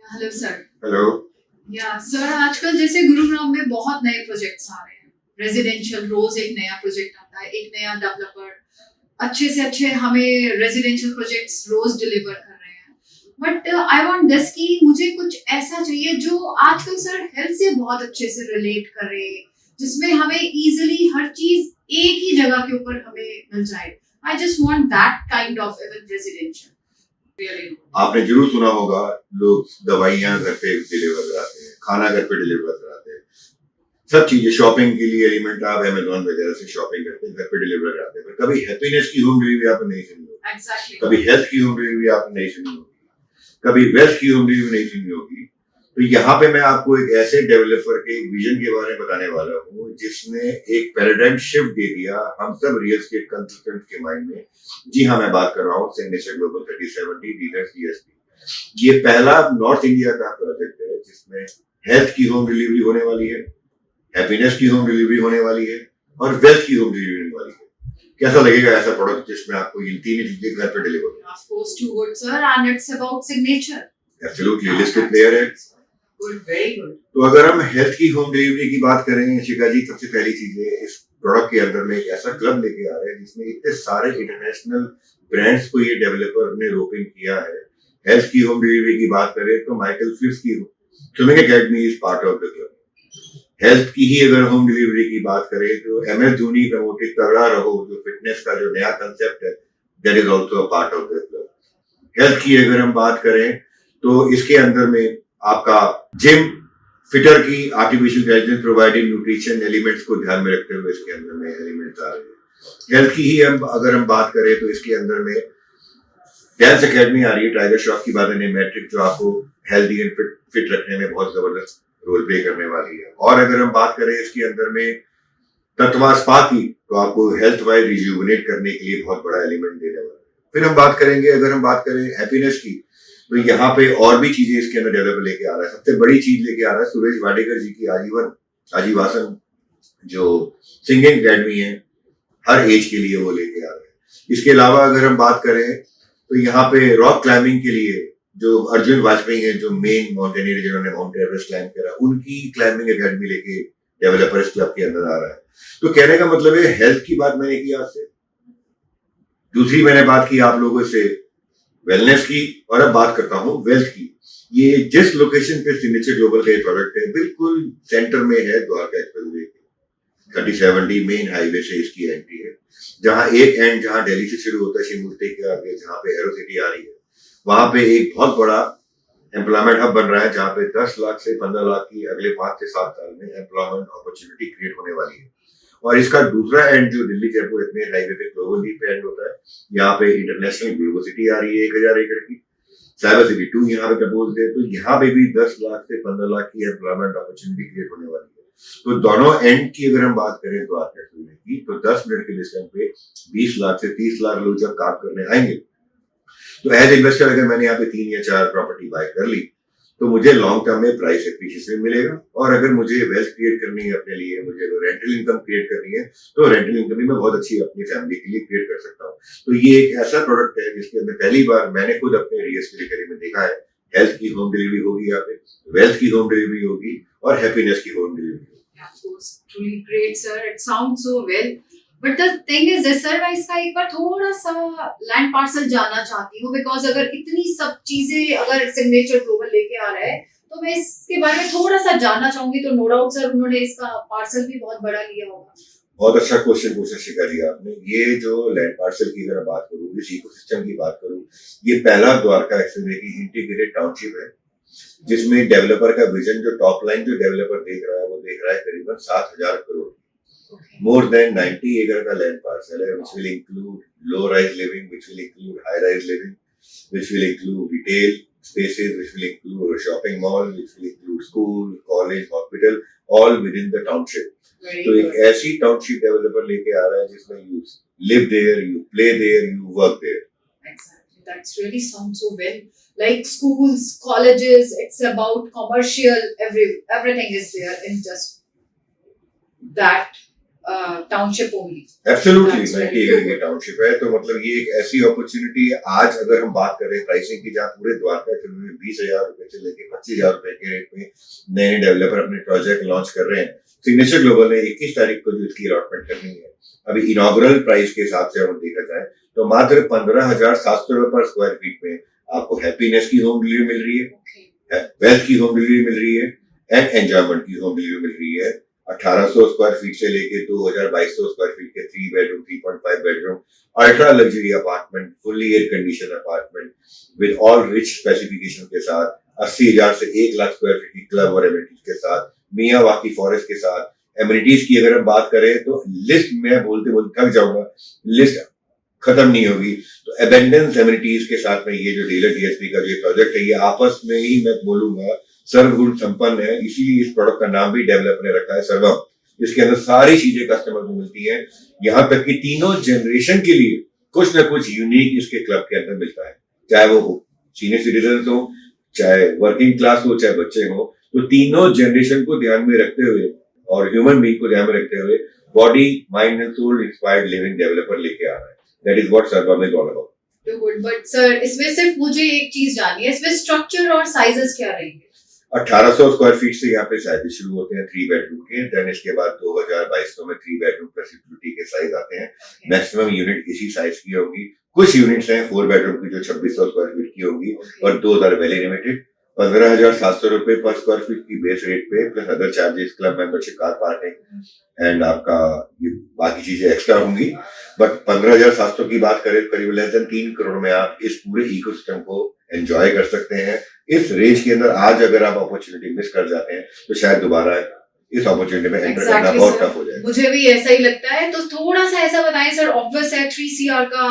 Hello sir. Hello. या sir, आजकल जैसे गुरुग्राम में बहुत नए प्रोजेक्ट्स आ रहे हैं। रेजिडेंशियल रोज एक नया प्रोजेक्ट आता है, एक नया डेवलपर अच्छे से अच्छे हमें रेजिडेंशियल प्रोजेक्ट्स रोज डिलीवर कर रहे हैं। बट आई वांट दिस कि मुझे कुछ ऐसा चाहिए जो आजकल सर हेल्थ से बहुत अच्छे से रिलेट करे, जिसमें हमें इजीली हर चीज एक ही जगह के ऊपर हमें मिल जाए। I just want that kind of even residential really. आपने जरूर सुना होगा, लोग दवाइयाँ घर पे डिलीवर कराते हैं, खाना घर पे डिलीवर कराते हैं, सब चीजें शॉपिंग के लिए एलिमेंट आप अमेज़न वगैरह से शॉपिंग करते हैं, घर पे डिलीवर कराते हैं। पर कभी हैप्पीनेस की होम डिलीवरी आपने नहीं सुनी होगी। एग्जैक्टली। कभी हेल्थ की होम डिलीवरी आपने नहीं सुनी होगी, कभी वेल्थ की होम डिलीवरी नहीं सुनी होगी। तो यहाँ पे मैं आपको एक ऐसे डेवलपर के एक विजन के बारे में बताने वाला हूँ जिसने एक पैराडाइम शिफ्ट दे दिया हम सब रियल एस्टेट कंसल्टेंट के माइंड में। जी हाँ, मैं बात कर रहा हूँ सिग्नेचर ग्लोबल 3070 डीलर्स डीएसपी। ये पहला नॉर्थ इंडिया का प्रोजेक्ट है जिसमें हेल्थ की होम डिलीवरी होने वाली है, हैप्पीनेस की होम डिलीवरी होने वाली है और वेल्थ की होम डिलीवरी होने वाली है। कैसा लगेगा ऐसा प्रोडक्ट जिसमें आपको इन तीन चीजें घर पे डिलीवर हो? Of course, too good, sir, and it's about signature. Absolutely listed player है। Good, very good. तो अगर हम हेल्थ की होम डिलीवरी की बात करें शिखा जी, सबसे पहली चीज है इस प्रोडक्ट के अंदर में एक ऐसा क्लब लेके आ रहे हैं जिसमें इतने सारे इंटरनेशनल ब्रांड्स को ये डेवलपर ने रोप इन किया है। हेल्थ की होम डिलीवरी की बात करें तो माइकल फिप्स की swimming academy is part of the club. Health की ही अगर होम डिलीवरी की बात करें तो MS धोनी प्रमोटेड तगड़ा रहो जो फिटनेस का जो नया कंसेप्ट है, that is also a part of the club. Health की अगर हम बात करें तो इसके अंदर में आपका जिम फिटर की artificial intelligence providing nutrition elements को ध्यान में रखते हुए इसके अंदर में एलिमेंट्स आ रहे हैं। हेल्थ की ही अगर हम बात करें तो इसके अंदर में डांस एकेडमी आ रही है, टाइगर श्रॉफ की बात है, मैट्रिक जो आपको हेल्दी एंड फिट रखने में बहुत जबरदस्त रोल प्ले करने वाली है। और अगर हम बात करें इसके अंदर में तत्वा स्पा की तो आपको हेल्थ वाइज रिज्यूवनेट करने के लिए बहुत बड़ा एलिमेंट देने वाला है। फिर हम बात करेंगे, अगर हम बात करें हैप्पीनेस की तो यहाँ पे और भी चीजें इसके अंदर डेवलप लेके आ रहा है। सबसे बड़ी चीज लेके आ रहा है सुरेश वाडेकर जी की आजीवासन जो सिंगिंग अकेडमी है, हर एज के लिए वो लेके आ रहे हैं। इसके अलावा अगर हम बात करें तो यहाँ पे रॉक क्लाइंबिंग के लिए जो अर्जुन वाजपेयी है, जो मेन माउंटेनियर जिन्होंने माउंट एवरेस्ट क्लाइंब करा, उनकी क्लाइंबिंग एकेडमी लेके डेवलपर इस क्लब के अंदर आ रहा है। तो कहने का मतलब है हेल्थ की बात मैंने की आपसे, दूसरी मैंने बात की आप लोगों से वेलनेस की, और अब बात करता हूँ वेल्थ की। ये जिस लोकेशन पे सिग्नेचर ग्लोबल का ये प्रोडक्ट है बिल्कुल सेंटर में है, द्वारका एक्सप्रेसवे के 3070 मेन हाईवे से इसकी एंट्री है। जहां एक एंड जहां दिल्ली से शुरू होता है शिमूर्ति के आगे जहां पे एरो सिटी आ रही है, वहां पे एक बहुत बड़ा एम्प्लॉयमेंट हब बन रहा है जहां पे 10 लाख से 15 लाख की अगले 5 से 7 साल में एम्प्लॉयमेंट अपॉर्चुनिटी क्रिएट होने वाली है। और इसका दूसरा एंड जो दिल्ली जयपुर इतने हाईवे पे ग्लोबल लीप एंड होता है, यहाँ पे इंटरनेशनल ग्लोबल सिटी आ रही है 1000 एकड़ की, साइबर सिटी 2 यहाँ पे प्रपोज है, तो यहाँ पे भी 10 लाख से 15 लाख की एम्प्लॉयमेंट अपॉर्चुनिटी क्रिएट होने वाली है। तो दोनों एंड की अगर हम बात करें तो आपके की तो 10 मिनट के डिस्टेंस पे 20 लाख से 30 लाख लोग जब काम करने आएंगे, तो एज इन्वेस्टर अगर मैंने यहाँ पे 3 या 4 प्रॉपर्टी बाय कर ली तो मुझे लॉन्ग टर्म में प्राइस एप्रिशिएशन मिलेगा। और अगर मुझे वेल्थ क्रिएट करनी है अपने लिए, मुझे अगर रेंटल इनकम क्रिएट करनी है तो रेंटल इनकम भी मैं बहुत अच्छी अपनी फैमिली के लिए क्रिएट कर सकता हूँ। तो ये एक ऐसा प्रोडक्ट है जिसके अंदर पहली बार मैंने खुद अपने रियल एस्टेट करियर में देखा है, हेल्थ की होम डिलीवरी होगी यहाँ पे, वेल्थ की होम डिलीवरी होगी और हैप्पीनेस की होम डिलीवरी होगी। Of course, truly great, sir. It sounds so well. But the thing is this, sir, मैं इसका एक बार थोड़ा सा लैंड पार्सल जानना चाहती हूँ, बिकॉज अगर इतनी सब चीजें अगर सिग्नेचर ग्लोबल लेके आ रहा है तो मैं इसके बारे में थोड़ा सा जानना चाहूंगी। तो नो डाउट सर उन्होंने इसका पार्सल भी बहुत बड़ा लिया होगा। बहुत अच्छा क्वेश्चन पूछा शिखा जी आपने। ये जो लैंड पार्सल की अगर बात करूँ, इस इकोसिस्टम की बात करूँ, ये पहला द्वारका एक्सप्रेसवे की इंटीग्रेटेड टाउनशिप है जिसमें डेवलपर का विजन, जो टॉप लाइन जो डेवलपर देख रहा है वो देख रहा है करीबन 7,000 करोड़, मोर देन 90 एकड़ का लैंड पार्सल है, which will include low rise living, which will include high rise living, which will include retail spaces, which will include a shopping mall, which will include school, college, hospital, all within the township. तो एक ऐसी township developer लेके आ रहा है जिसमें you live there, you play there, you work there. Exactly. That's really sounds so well. Like schools, colleges, it's about commercial, everything is there in just that township only. Absolutely That's 90 very एकड़ की good. Township है, तो मतलब ये एक ऐसी opportunity है। आज अगर हम बात करें प्राइसिंग की, जहाँ पूरे द्वारका फिल्म में 20,000 रुपए से लेके 25,000 रुपए के रेट में नए नए डेवलपर अपने प्रोजेक्ट लॉन्च कर रहे हैं। सिग्नेचर ग्लोबल ने 21 तारीख को जो इसकी अलॉटमेंट करनी है, अभी इनॉग्रल प्राइस के हिसाब से हम देखा जाए तो मात्र 15,700 रुपए पर स्क्वायर फीट में आपको हैप्पीनेस की होम डिलीवरी मिल रही है, वेल्थ की होम डिलीवरी मिल रही है एंड एंजॉयमेंट की होम डिलीवरी मिल रही है। 1800 स्क्वायर फीट से लेके 2200 स्क्वायर फीट के 3 bedroom 3.5 bedroom ultra luxury apartment, fully air condition apartment with all rich specification के साथ 80,000 से 1 लाख स्क्वायर फीट की क्लब और एमिनिटीज के साथ, मियावाकी फॉरेस्ट के साथ। एमिनिटीज की अगर हम बात करें तो लिस्ट मैं बोलते बोलते थक जाऊंगा, लिस्ट खत्म नहीं होगी। तो एबेंडेंस एमिनिटीज के साथ में ये जो डीलर डीएसपी का जो प्रोजेक्ट है, ये आपस में ही मैं बोलूंगा सर्वगुण संपन्न है। इसीलिए इस प्रोडक्ट का नाम भी डेवलप ने रखा है सर्वम। इसके अंदर सारी चीजें कस्टमर को मिलती हैं, यहाँ तक कि तीनों जनरेशन के लिए कुछ ना कुछ यूनिक इसके क्लब के अंदर मिलता है, चाहे वो सीनियर सिटीजन हो, चाहे वर्किंग क्लास हो, चाहे बच्चे हो। तो तीनों जनरेशन को ध्यान में रखते हुए और ह्यूमन बीइंग को ध्यान में रखते हुए body mind and soul inspired living developer लेके आ रहा है। That is what Sarvam is all about. Good, but sir इसमें सिर्फ मुझे एक चीज जाननी है, इसमें स्ट्रक्चर और साइजेस क्या रहेंगे? 1800 स्क्वायर फीट से यहाँ पे साइज शुरू होते हैं 3 बेडरूम के, देन इसके बाद 2200 में 3 बेडरूम प्लस यूटिलिटी के साइज आते हैं। मैक्सिमम यूनिट इसी साइज की होगी। कुछ यूनिट्स हैं 4 बेडरूम की जो 2600 स्क्वायर फीट की होगी और 2 वेरी लिमिटेड 15,700 रुपए पर स्क्वायर फीट की बेस रेट पे, plus other charges, club membership, car parking and आपका ये बाकी चीजें एक्स्ट्रा होंगी। बट 15,700 की बात करें, करीब लेस देन 3 करोड़ में आप इस पूरे इकोसिस्टम को एंजॉय कर सकते हैं। इस रेंज के अंदर आज अगर आप अपॉर्चुनिटी मिस कर जाते हैं तो शायद दोबारा इस अपॉर्चुनिटी में एंटर करना बहुत टफ हो जाएगा। मुझे भी ऐसा ही लगता है। तो थोड़ा सा ऐसा बताएं सर, ऑब्वियस है 3 CR का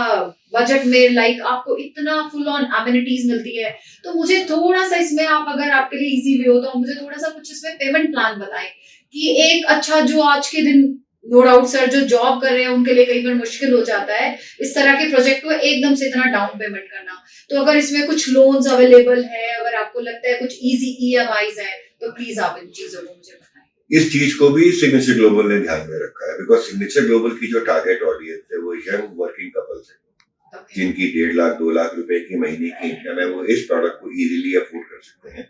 बजट में लाइक आपको इतना फुल ऑन एमिनिटीज मिलती है, तो मुझे थोड़ा सा इसमें आप अगर आपके लिए इजी भी हो तो मुझे थोड़ा सा कुछ इसमें पेमेंट प्लान बताएं कि एक अच्छा जो आज के दिन नो डाउट सर जो जॉब कर रहे हैं उनके लिए कई बार मुश्किल हो जाता है इस तरह के प्रोजेक्ट को एकदम से इतना डाउन पेमेंट करना। तो अगर इसमें कुछ लोन्स अवेलेबल है, अगर आपको लगता है कुछ इजी EMIs है, तो प्लीज आप इन चीजों को मुझे बताएं। इस चीज को भी सिग्नेचर ग्लोबल ने ध्यान में रखा है, बिकॉज सिग्नेचर ग्लोबल की जो टारगेट ऑडियंस है वो यंग वर्किंग कपल्स है, जिनकी 1.5 लाख 2 लाख रुपए की महीने की इनकम है, वो इस प्रोडक्ट को इजीली अफोर्ड कर सकते हैं।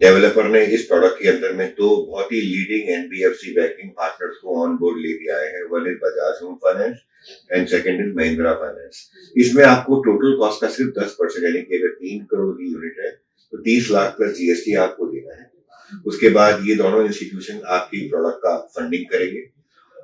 डेवलपर ने इस प्रोडक्ट के अंदर में 2 बहुत ही लीडिंग NBFC बैंकिंग पार्टनर्स को ऑन बोर्ड ले दिया है। One is Bajaj home finance and second is Mahindra finance. इसमें आपको टोटल कॉस्ट का सिर्फ 10%, यानी कि अगर 3 करोड़ की यूनिट है तो 30 लाख प्लस GST आपको देना है। उसके बाद ये दोनों इंस्टीट्यूशन आपकी प्रोडक्ट का फंडिंग करेंगे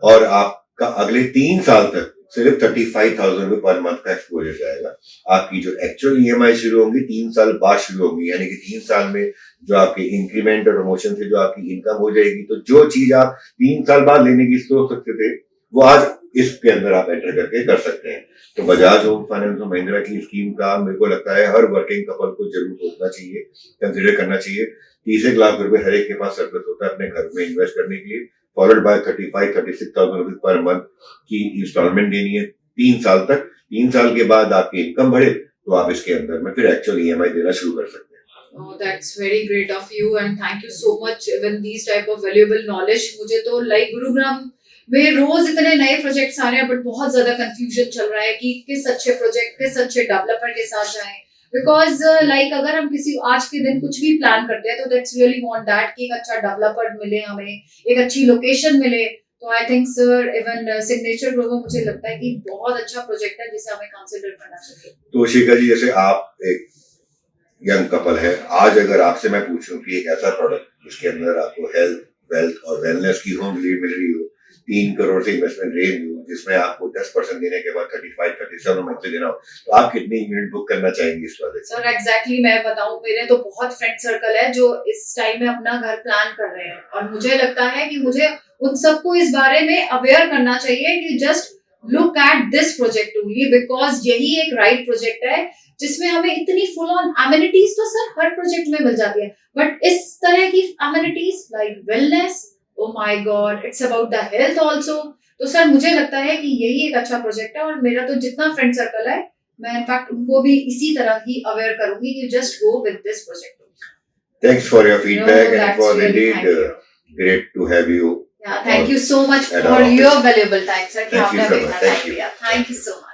और आपका अगले 3 साल तक सिर्फ 35,000 रुपए पर मंथ का एक्सपोजर जाएगा। आपकी जो एक्चुअल EMI शुरू होंगी 3 साल बाद शुरू होंगी, यानी कि 3 साल में जो आपके इंक्रीमेंट और प्रमोशन से जो आपकी इनकम हो जाएगी, तो जो चीज आप 3 साल बाद लेने की सोच सकते थे वो आज इसके अंदर आप एंटर करके कर सकते हैं। तो बजाज होम फाइनेंस और महिंद्रा की स्कीम का मेरे को लगता है हर वर्किंग कपल को जरूर सोचना चाहिए, कंसिडर करना चाहिए। 30 लाख रुपए हर एक के पास सरप्लस होता है अपने घर में इन्वेस्ट करने के लिए, फॉलोड बाय 35-36,000 रुपए पर मंथ की इंस्टॉलमेंट देनी है 3 साल तक। 3 साल के बाद आपकी इनकम बढ़े तो आप इसके अंदर में फिर एक्चुअल EMI देना शुरू कर सकते हैं। Oh, that's very great of you and thank you so much even these type of valuable knowledge। मुझे तो लाइक गुरुग्राम में रोज इतने नए प्रोजेक्ट्स आ रहे हैं, बट बहुत ज्यादा कंफ्यूजन चल रहा है कि किस अच्छे प्रोजेक्ट, किस अच्छे डेवलपर के साथ जाएं। बिकॉज लाइक अगर हम किसी आज के दिन कुछ भी प्लान करते हैं तो दैट्स रियली वांट दैट कि एक अच्छा डेवलपर मिले, हमें एक अच्छी लोकेशन मिले। तो I think sir even signature global मुझे लगता है कि बहुत अच्छा प्रोजेक्ट है जिसे हमें कंसीडर करना चाहिए। तो शिखा जी, जैसे आप एक यंग कपल है, आज अगर आपसे मैं पूछूं कि एक ऐसा प्रोडक्ट जिसके अंदर आपको हेल्थ, वेल्थ और वेलनेस की होम डिलीवरी मिल रही हो, 3 करोड़ से इन्वेस्टमेंट रेंज हो, जिसमें आपको 10% देने के बाद 35-37 मंथली देना हो, तो आप कितनी यूनिट बुक करना चाहेंगे इस प्रोजेक्ट? सर एग्जैक्टली मैं बताऊं, मेरे तो बहुत फ्रेंड सर्कल है जो इस टाइम में अपना घर प्लान कर रहे हैं और मुझे लगता है कि मुझे उन सबको इस बारे में अवेयर करना चाहिए कि just look at this project only, because यही एक राइट प्रोजेक्ट है जिसमें हमें इतनी फुल ऑन एमिनिटीज तो सर हर प्रोजेक्ट में मिल जाती है, बट इस तरह की amenities like wellness, oh my God, it's about the health also. तो सर मुझे लगता है कि यही एक अच्छा प्रोजेक्ट है और मेरा तो जितना फ्रेंड सर्कल है मैं इनफैक्ट उनको भी इसी तरह ही अवेयर करूंगी कि just go with this project. Thanks for your feedback and it was indeed great to have you thank you so much At for our office. Your valuable time sir कि Thank you आपने so हमें much. इतना Thank time you. दिया. Thank you so much.